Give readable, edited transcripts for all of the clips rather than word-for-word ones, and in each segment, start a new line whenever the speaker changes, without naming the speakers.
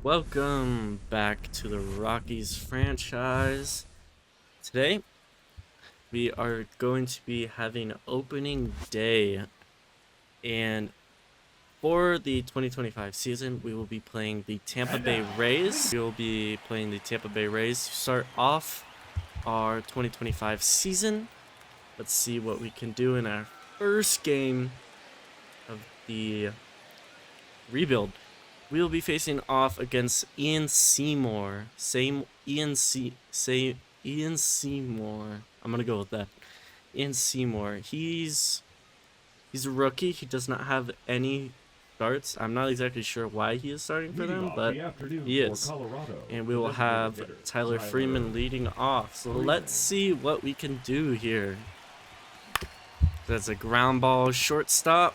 Welcome back to the Rockies franchise. Today, we are going to be having opening day, and for the 2025 season, we will be playing the Tampa Bay Rays. We will be playing the Tampa Bay Rays to start off our 2025 season. Let's see what we can do in our first game of the rebuild. We will be facing off against Ian Seymour. Ian Seymour. I'm gonna go with that. Ian Seymour. He's a rookie. He does not have any starts. I'm not exactly sure why he is starting for them, but he is. And we will have Tyler Freeman leading off. So let's see what we can do here. That's a ground ball shortstop,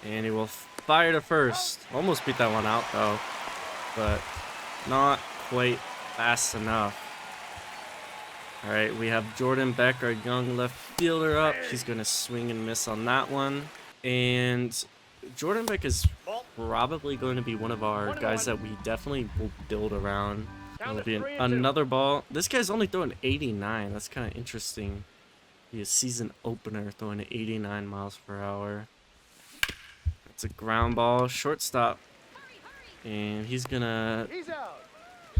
and he will fire to first. Almost beat that one out though, but not quite fast enough. Alright, we have Jordan Beck, our young left fielder, up. He's going to swing and miss on that one. And Jordan Beck is probably going to be one of our guys that we definitely will build around. It'll be another ball. This guy's only throwing 89. That's kind of interesting. Be a season opener throwing 89 miles per hour. It's a ground ball, shortstop, and he's gonna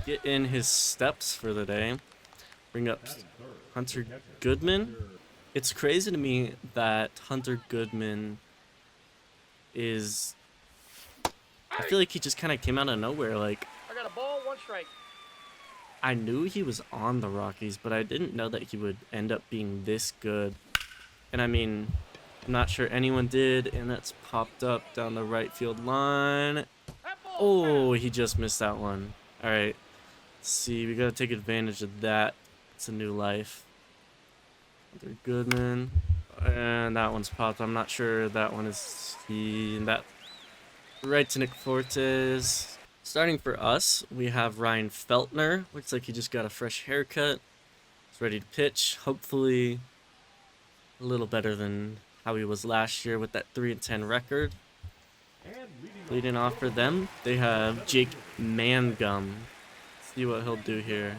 get in his steps for the day. Bring up Hunter Goodman. It's crazy to me that Hunter Goodman is, I feel like he just kind of came out of nowhere. Like,
I got a ball, one strike.
I knew he was on the Rockies, but I didn't know that he would end up being this good. And I mean, I'm not sure anyone did, and that's popped up down the right field line. Oh, he just missed that one. All right, let's see. We gotta take advantage of that. It's a new life. Hunter Goodman, and that one's popped. I'm not sure that one is that. Right to Nick Fortes. Starting for us, we have Ryan Feltner. Looks like he just got a fresh haircut. He's ready to pitch. Hopefully, a little better than how he was last year with that 3-10 record. Leading off for them, they have Jake Mangum. See what he'll do here.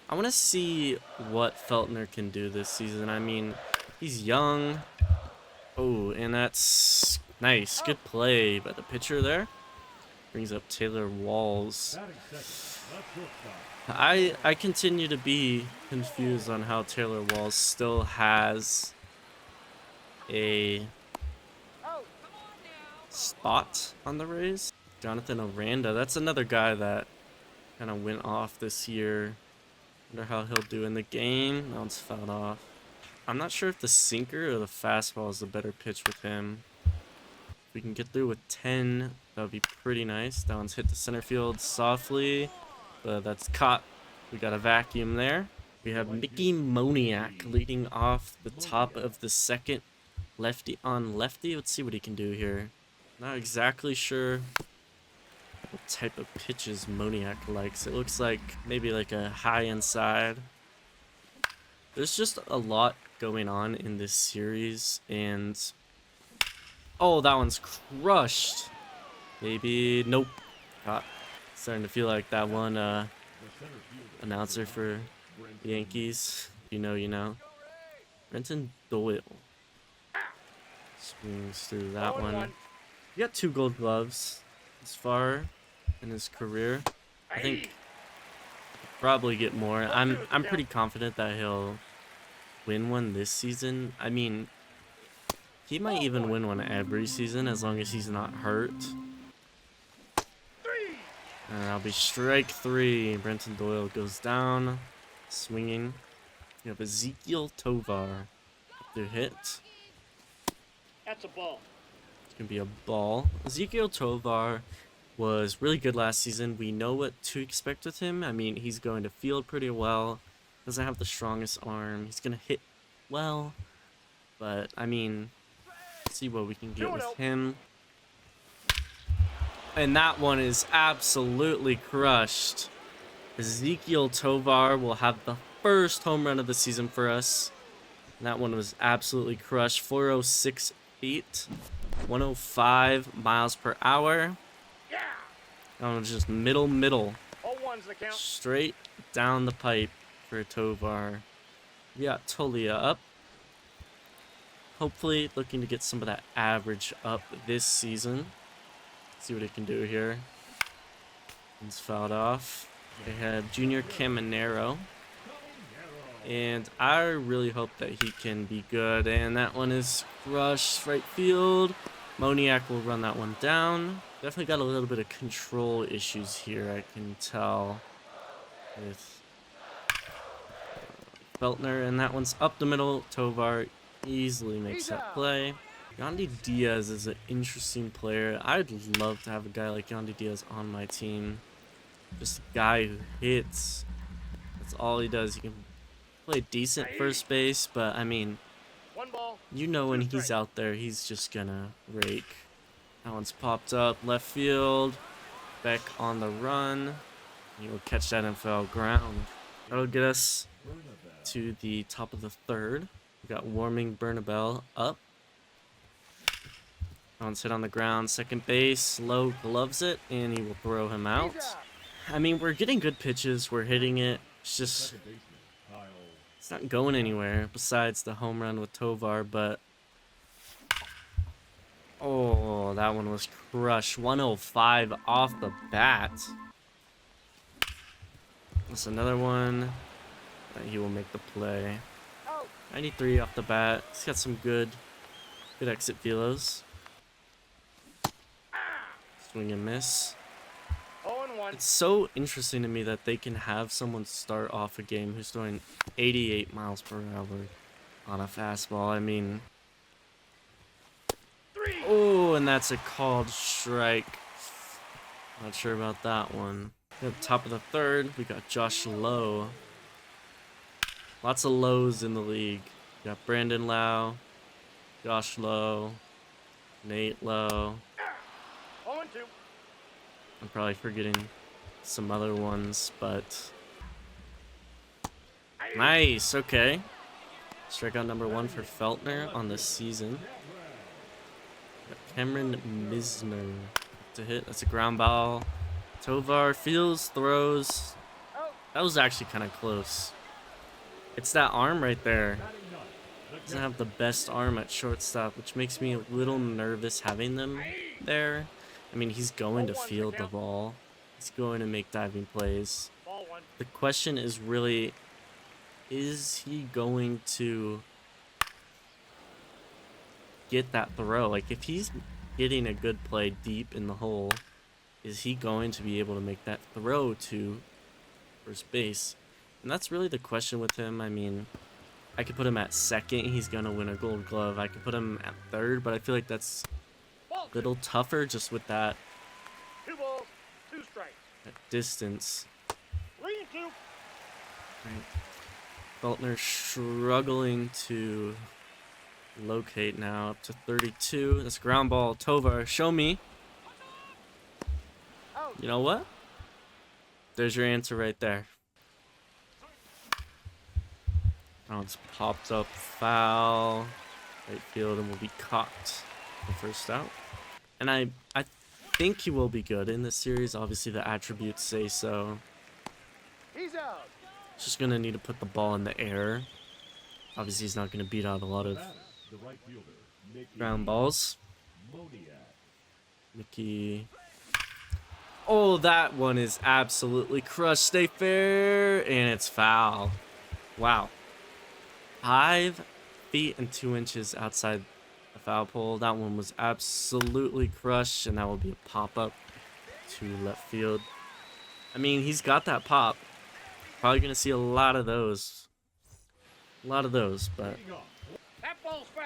I want to see what Feltner can do this season. I mean, he's young. Oh, and that's nice. Good play by the pitcher there. Brings up Taylor Walls. I continue to be confused on how Taylor Walls still has a spot on the Rays. Jonathan Aranda, that's another guy that kind of went off this year. Wonder how he'll do in the game. That one's fouled off. I'm not sure if the sinker or the fastball is the better pitch with him. If we can get through with 10, that would be pretty nice. That one's hit to center field softly, but that's caught. We got a vacuum there. We have Mickey Moniak leading off the top of the second. Lefty on lefty. Let's see what he can do here. Not exactly sure what type of pitches Moniak likes. It looks like maybe like a high inside. There's just a lot going on in this series, and oh, that one's crushed. Maybe nope. Starting to feel like that one announcer for the Yankees. You know. Brenton Doyle swings through that one. He got 2 gold gloves this far in his career. I think he'll probably get more. I'm pretty confident that he'll win one this season. I mean, he might even win one every season as long as he's not hurt. And that'll be strike 3. Brenton Doyle goes down, swinging. You have Ezekiel Tovar to hit.
That's a ball.
It's going to be a ball. Ezekiel Tovar was really good last season. We know what to expect with him. I mean, he's going to field pretty well. Doesn't have the strongest arm. He's going to hit well. But, I mean, let's see what we can get with him. And that one is absolutely crushed. Ezekiel Tovar will have the first home run of the season for us. And that one was absolutely crushed. 406 feet, 105 miles per hour. That one was just middle.
0-1's the count.
Straight down the pipe for Tovar. We got Tolia up. Hopefully looking to get some of that average up this season. See what he can do here. He's fouled off. They have Junior Caminero. And I really hope that he can be good. And that one is crushed right field. Moniak will run that one down. Definitely got a little bit of control issues here, I can tell. With Feltner. And that one's up the middle. Tovar easily makes that play. Yandy Diaz is an interesting player. I'd love to have a guy like Yandy Diaz on my team. Just a guy who hits. That's all he does. He can play decent first base, but I mean, you know when he's out there, he's just gonna rake. That one's popped up left field. Beck on the run. He will catch that and foul ground. That'll get us to the top of the third. We got Warming Bernabel up. That one's hit on the ground. Second base, Lowe gloves it, and he will throw him out. I mean, we're getting good pitches. We're hitting it. It's just, it's not going anywhere besides the home run with Tovar, but oh, that one was crushed. 105 off the bat. That's another one. He will make the play. 93 off the bat. He's got some good exit velos. Swing and miss. It's so interesting to me that they can have someone start off a game who's throwing 88 miles per hour on a fastball. I mean, oh, and that's a called strike. Not sure about that one. At the top of the third, we got Josh Lowe. Lots of Lows in the league. We got Brandon Lau, Josh Lowe, Nate Lowe. I'm probably forgetting some other ones, but nice. Okay, strikeout number 1 for Feltner on the season. Got Cameron Misner to hit. That's a ground ball. Tovar fields, throws. That was actually kind of close. It's that arm right there. Doesn't have the best arm at shortstop, which makes me a little nervous having them there. I mean, he's going to field the ball. He's going to make diving plays. The question is really, is he going to get that throw? Like, if he's getting a good play deep in the hole, is he going to be able to make that throw to first base? And that's really the question with him. I mean, I could put him at second. He's going to win a gold glove. I could put him at third, but I feel like that's a little tougher just with that,
2 balls, 2 strikes.
that distance.
3-2.
Right. Feltner struggling to locate now, up to 32. That's ground ball. Tovar, show me. You know what? There's your answer right there. That one's popped up, foul. Right field, and will be caught. The first out. And I think he will be good in this series. Obviously, the attributes say so.
He's out.
Just gonna need to put the ball in the air. Obviously, he's not gonna beat out a lot of ground balls. Mickey. Oh, that one is absolutely crushed. Stay fair, and it's foul. Wow. 5 feet and 2 inches outside the foul pole. That one was absolutely crushed, and that will be a pop-up to left field. I mean, he's got that pop. Probably going to see a lot of those. But
That ball's foul.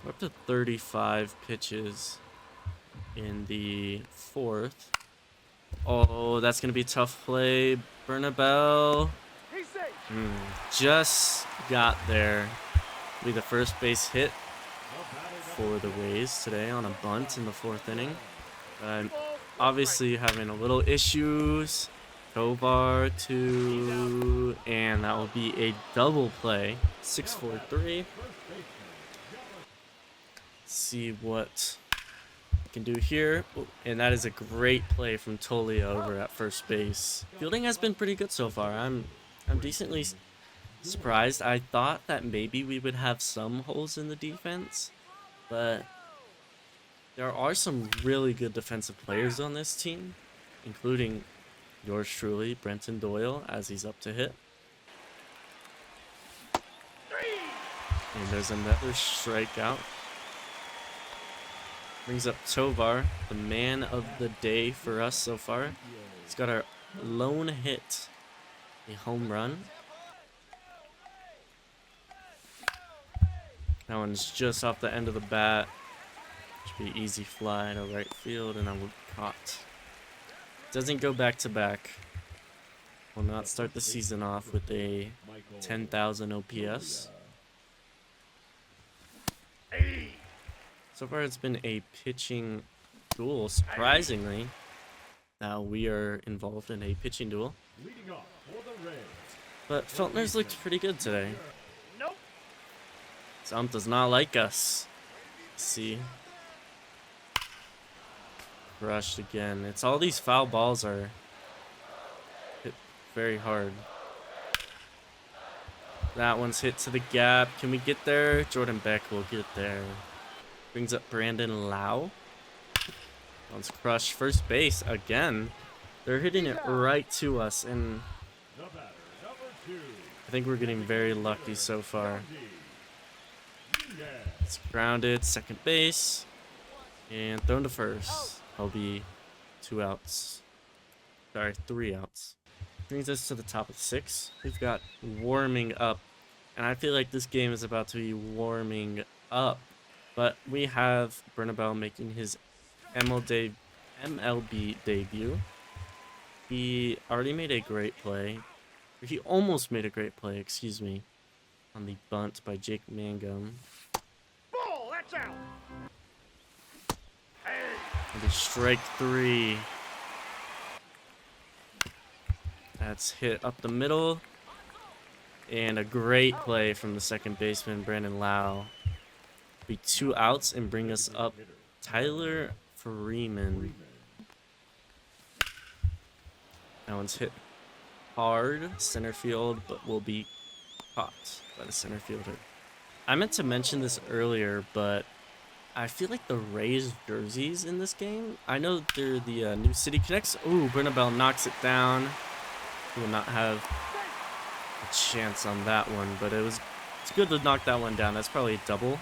we're up to 35 pitches in the 4th. Oh, that's going to be a tough play. Bernabel.
He's safe.
Just got there. Be the first base hit for the Rays today on a bunt in the 4th inning. I'm obviously having a little issues. Tovar 2, and that will be a double play. 6-4-3. See what can do here. Ooh, and that is a great play from Tolia over at first base. Fielding has been pretty good so far. I'm decently surprised. I thought that maybe we would have some holes in the defense, but there are some really good defensive players on this team, including yours truly, Brenton Doyle, as he's up to hit. And there's another strikeout. Brings up Tovar, the man of the day for us so far. He's got our lone hit, a home run. That one's just off the end of the bat. Should be easy fly to right field, and I will be caught. Doesn't go back to back. Will not start the season off with a 10,000 OPS. So far, it's been a pitching duel. Surprisingly, now we are involved in a pitching duel. But Feltner's looked pretty good today.
Nope.
Zump does not like us. See. Rushed again. It's all these foul balls are hit very hard. That one's hit to the gap. Can we get there? Jordan Beck will get there. Brings up Brandon Lau. One's crushed. First base again. They're hitting it right to us, and I think we're getting very lucky so far. It's grounded. Second base. And thrown to first. I'll be 2 outs. Sorry, 3 outs. Brings us to the top of 6. We've got warming up. And I feel like this game is about to be warming up. But we have Bernabel making his MLB debut. He already made a great play. He almost made a great play, excuse me, on the bunt by Jake Mangum.
Ball, that's out.
And a strike 3. That's hit up the middle. And a great play from the second baseman, Brandon Lau. Be 2 outs and bring us up Tyler Freeman. That one's hit hard, center field, but will be caught by the center fielder. I meant to mention this earlier, but I feel like the Rays jerseys in this game, I know they're the new City Connects. Ooh, Bernabel knocks it down. He will not have a chance on that one, but it's good to knock that one down. That's probably a double.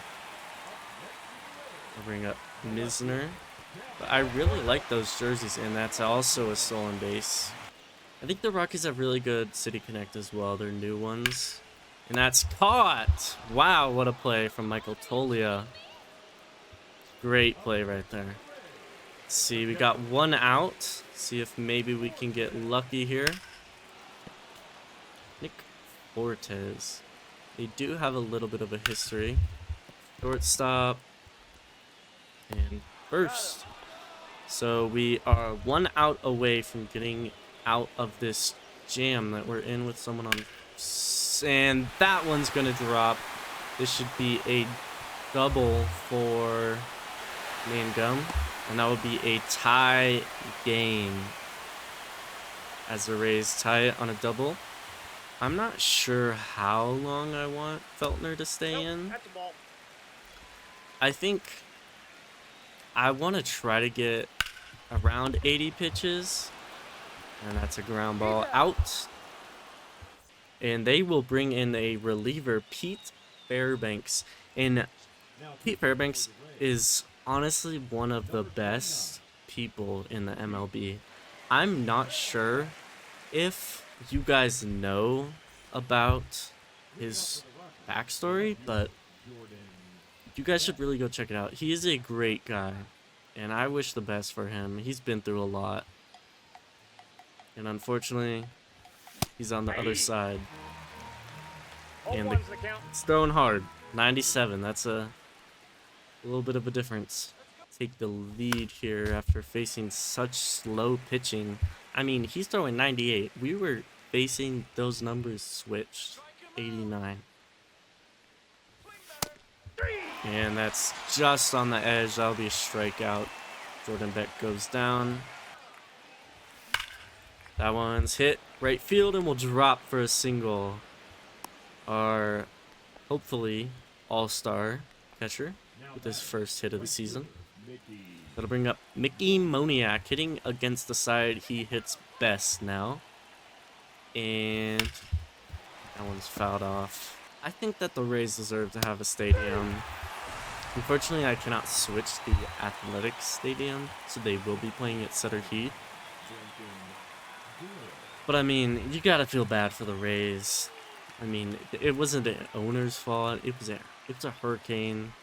I'll bring up Misner. But I really like those jerseys, and that's also a stolen base. I think the Rockies have really good City Connect as well, their new ones. And that's caught! Wow, what a play from Michael Tolia. Great play right there. Let's see, we got 1 out. See if maybe we can get lucky here. Nick Fortes. They do have a little bit of a history. Shortstop. And first. So we are 1 out away from getting out of this jam that we're in with someone on. And that one's going to drop. This should be a double for Mangum. And that would be a tie game. As the Rays tie it on a double. I'm not sure how long I want Feltner to stay in.
That's a ball.
I think I want to try to get around 80 pitches. And that's a ground ball out. And they will bring in a reliever, Pete Fairbanks. And Pete Fairbanks is honestly one of the best people in the MLB. I'm not sure if you guys know about his backstory, but you guys should really go check it out. He is a great guy, and I wish the best for him. He's been through a lot. And unfortunately, he's on the other side. And it's thrown hard. 97. That's a little bit of a difference. Take the lead here after facing such slow pitching. I mean, he's throwing 98. We were facing those numbers switched. 89. And that's just on the edge. That'll be a strikeout. Jordan Beck goes down. That one's hit right field and will drop for a single. Our, hopefully, all-star catcher with his first hit of the season. That'll bring up Mickey Moniak, hitting against the side he hits best now. And that one's fouled off. I think that the Rays deserve to have a stadium. Unfortunately, I cannot switch the Athletics Stadium, so they will be playing at Sutter Heath. But I mean, you gotta feel bad for the Rays. I mean, it wasn't the owner's fault. It was a hurricane.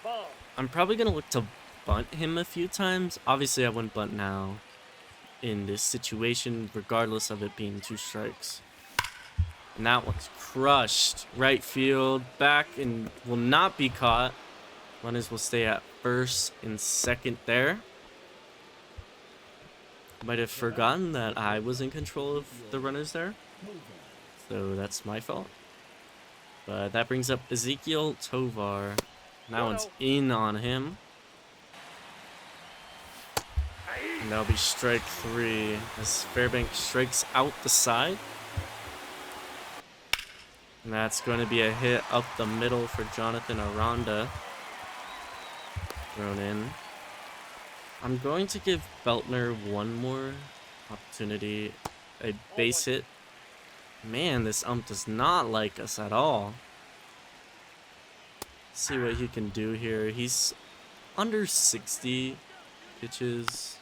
Ball.
I'm probably gonna look to bunt him a few times. Obviously, I wouldn't bunt now in this situation, regardless of it being 2 strikes. And that one's crushed. Right field, back, and will not be caught. Runners will stay at first and second there. Might have forgotten that I was in control of the runners there. So that's my fault. But that brings up Ezekiel Tovar. That one's in on him. And that'll be strike 3 as Fairbanks strikes out the side. And that's going to be a hit up the middle for Jonathan Aranda. Thrown in. I'm going to give Beltner one more opportunity. A base hit. Man, this ump does not like us at all. See what he can do here. He's under 60 pitches.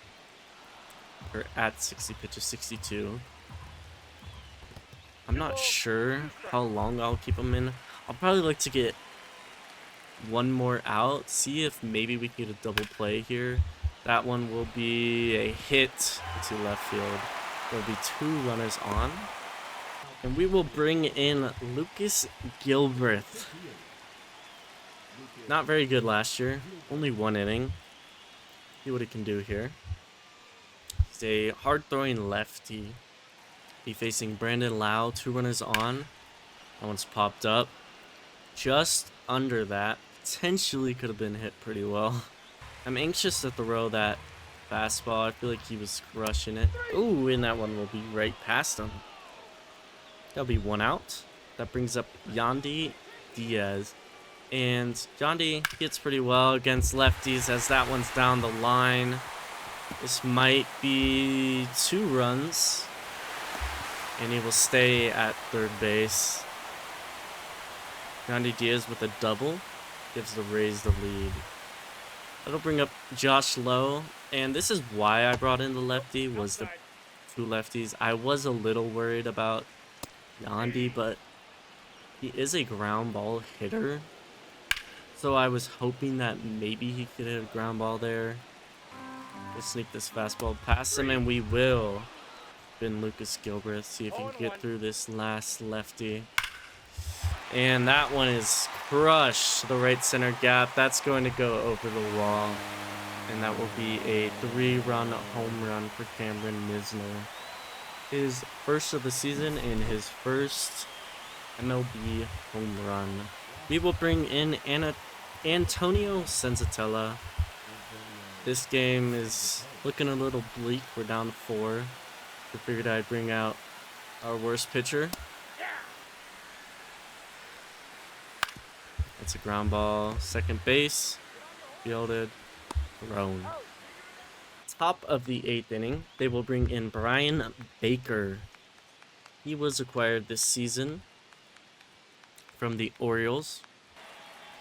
Or at 60 pitches, 62. I'm not sure how long I'll keep him in. I'll probably like to get one more out. See if maybe we can get a double play here. That one will be a hit to left field. There'll be 2 runners on. And we will bring in Lucas Gilbreth. Not very good last year. Only 1 inning. See what he can do here. He's a hard-throwing lefty. Be facing Brandon Lau, 2 runners on. That one's popped up. Just under that. Potentially could have been hit pretty well. I'm anxious to throw that fastball. I feel like he was crushing it. Ooh, and that one will be right past him. That'll be 1 out. That brings up Yandy Diaz. And Yandy hits pretty well against lefties as that one's down the line. This might be 2 runs. And he will stay at third base. Yandy Diaz with a double gives the Rays the lead. That'll bring up Josh Lowe. And this is why I brought in the lefty, was the 2 lefties. I was a little worried about Yandy, but he is a ground ball hitter. So I was hoping that maybe he could hit a ground ball there. We'll sneak this fastball past him, and we will. Been Lucas Gilbreth. See if he can get through this last lefty. And that one is crushed to the right center gap. That's going to go over the wall. And that will be a 3-run home run for Cameron Misner. His first of the season and his first MLB home run. We will bring in Antonio Senzatella. This game is looking a little bleak. We're down to 4. I figured I'd bring out our worst pitcher. That's a ground ball. Second base. Fielded. Thrown. Top of the 8th inning, they will bring in Brian Baker. He was acquired this season from the Orioles.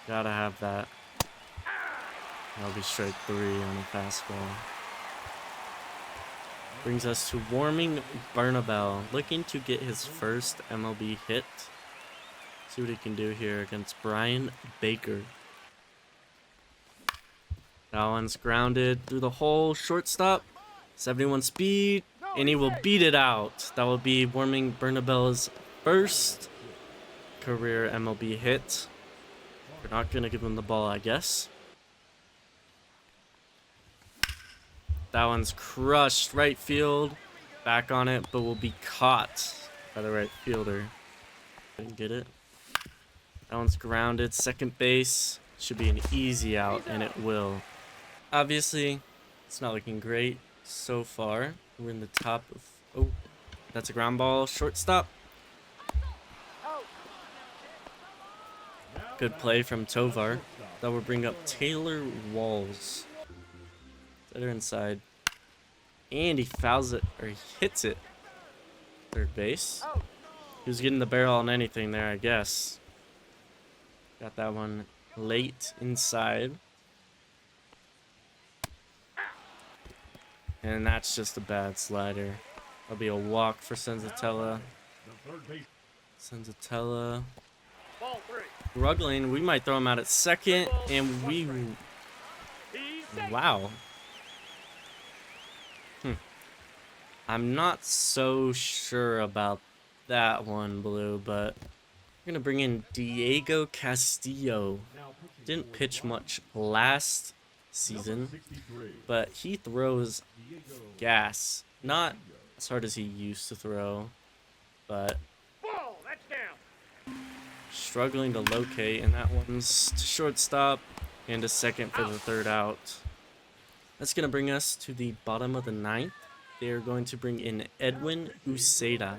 Gotta have that. That'll be strike 3 on a fastball. Brings us to Warming Bernabel, looking to get his first MLB hit. See what he can do here against Brian Baker. That one's grounded through the hole, shortstop, 71 speed, and he will beat it out. That will be Warming Bernabel's first career MLB hit. We're not going to give him the ball, I guess. That one's crushed right field. Back on it, but will be caught by the right fielder. Didn't get it. That one's grounded. Second base. Should be an easy out, and it will. Obviously, It's not looking great so far. We're in the top of... Oh, that's a ground ball. Shortstop. Good play from Tovar. That will bring up Taylor Walls. Setter inside. And he fouls it, or he hits it. Third base. He was getting the barrel on anything there, I guess. Got that one late inside. And that's just a bad slider. That'll be a walk for Senzatella. Senzatella struggling. We might throw him out at second, and we... Wow. I'm not so sure about that one, Blue, but we're going to bring in Diego Castillo. Didn't pitch much last season, but he throws gas. Not as hard as he used to throw, but struggling to locate, and that one's to shortstop and a second for the third out. That's going to bring us to the bottom of the ninth. They are going to bring in Edwin Uceda.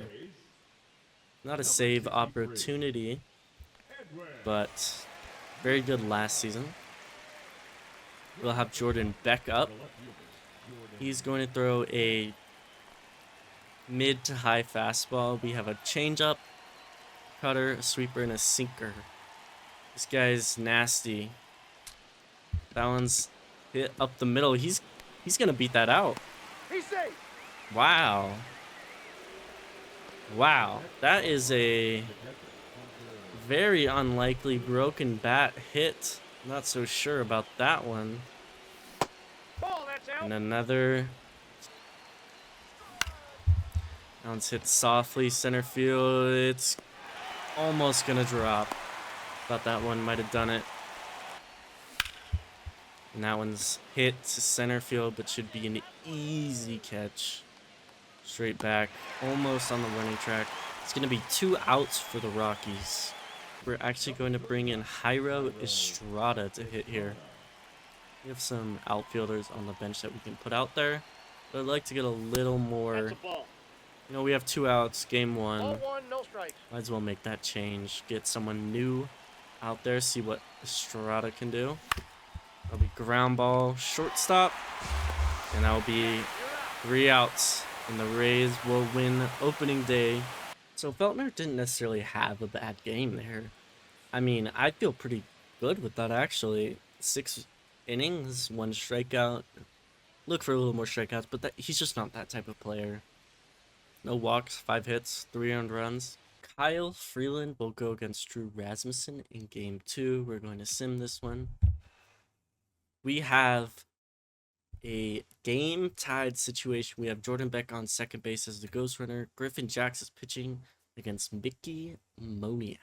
Not a save opportunity, but very good last season. We'll have Jordan Beck up. He's going to throw a mid to high fastball. We have a changeup, cutter, a sweeper, and a sinker. This guy's nasty. That one's hit up the middle. He's gonna beat that out. Wow. Wow. That is a very unlikely broken bat hit. Not so sure about that one. And another. That one's hit softly center field. It's almost gonna drop. Thought that one might have done it. And that one's hit to center field, but should be an easy catch. Straight back, almost on the running track. It's going to be 2 outs for the Rockies. We're actually going to bring in Jairo Estrada to hit here. We have some outfielders on the bench that we can put out there, but I'd like to get a little more. You know, we have 2 outs, game 1. Might as well make that change. Get someone new out there, see what Estrada can do. That'll be ground ball, shortstop, and that'll be 3 outs. And the Rays will win opening day. So Feltner didn't necessarily have a bad game there. I mean, I feel pretty good with that, actually. 6 innings, 1 strikeout. Look for a little more strikeouts, but he's just not that type of player. No walks, 5 hits, 3 earned runs. Kyle Freeland will go against Drew Rasmussen in game 2. We're going to sim this one. We have a game-tied situation. We have Jordan Beck on second base as the ghost runner. Griffin Jax is pitching against Mickey Moniak.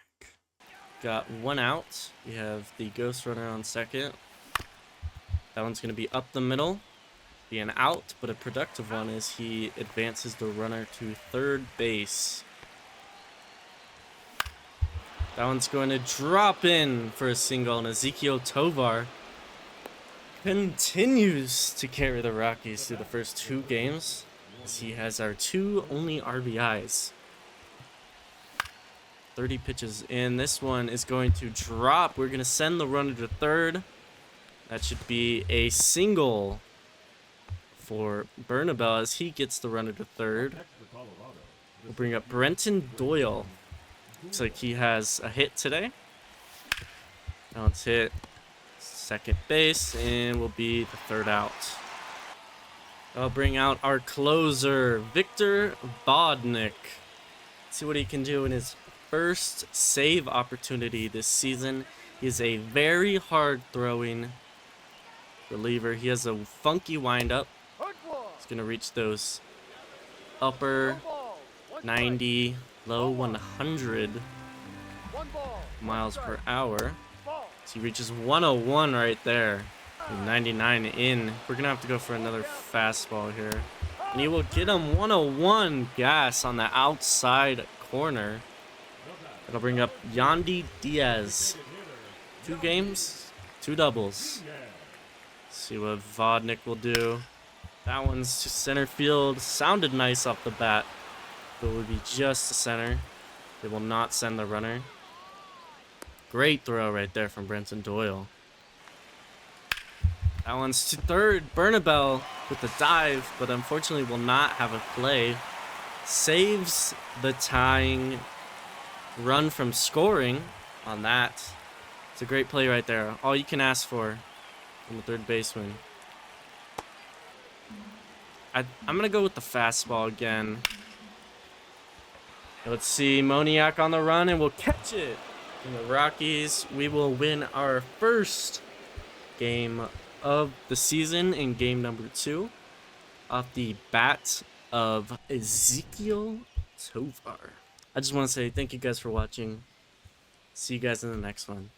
Got 1 out. We have the ghost runner on second. That one's going to be up the middle. Be an out, but a productive one as he advances the runner to third base. That one's going to drop in for a single, and Ezequiel Tovar continues to carry the Rockies through the first 2 games as he has our 2 only RBIs. 30 pitches in. This one is going to drop. We're going to send the runner to third. That should be a single for Bernabel as he gets the runner to third. We'll bring up Brenton Doyle. Looks like he has a hit today. Now it's hit second base, and will be the third out. I'll bring out our closer, Victor Bodnik. See what he can do in his first save opportunity this season. He is a very hard-throwing reliever. He has a funky windup. He's going to reach those upper 90, low 100 miles per hour. He reaches 101 right there. 99 in. We're going to have to go for another fastball here. And he will get him 101 gas on the outside corner. That'll bring up Yandy Diaz. 2 games, 2 doubles. See what Vodnik will do. That one's to center field. Sounded nice off the bat, but it would be just to center. They will not send the runner. Great throw right there from Brenton Doyle. That one's to third. Bernabel with the dive, but unfortunately will not have a play. Saves the tying run from scoring on that. It's a great play right there. All you can ask for from the third baseman. I'm going to go with the fastball again. Let's see. Moniak on the run, and we'll catch it. And the Rockies, we will win our first game of the season in game number 2 off the bat of Ezekiel Tovar. I just want to say thank you guys for watching. See you guys in the next one.